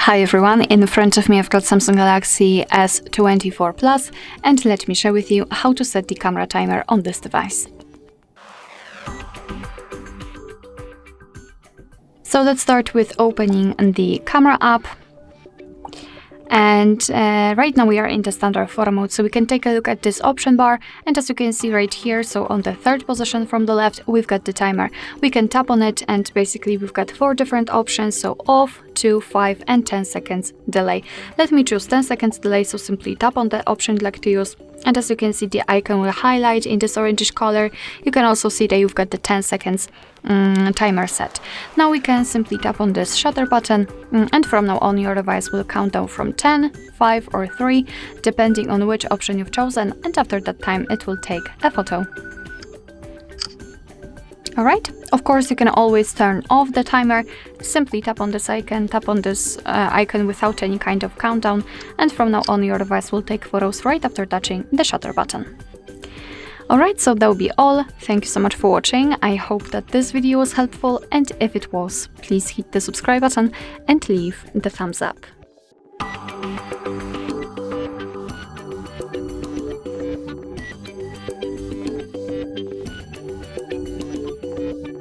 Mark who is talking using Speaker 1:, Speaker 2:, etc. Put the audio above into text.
Speaker 1: Hi everyone, in front of me I've got Samsung Galaxy S24 Plus, and let me share with you how to set the camera timer on this device. So let's start with opening the camera app. And right now we are in the standard photo mode, so we can take a look at this option bar, and as you can see right here, so on the third position from the left, we've got the timer. We can tap on it and basically we've got 4 different options, so off, 2, 5 and 10 seconds delay. Let me choose 10 seconds delay, so simply tap on the option you'd like to use, and as you can see the icon will highlight in this orangish color. You can also see that you've got the 10 seconds timer set. Now we can simply tap on this shutter button, and from now on your device will count down from 10, 5 or 3 depending on which option you've chosen, and after that time it will take a photo. Alright, of course you can always turn off the timer. Simply tap on this icon, icon without any kind of countdown, and from now on your device will take photos right after touching the shutter button. Alright, so that will be all. Thank you so much for watching. I hope that this video was helpful, and if it was, please hit the subscribe button and leave the thumbs up.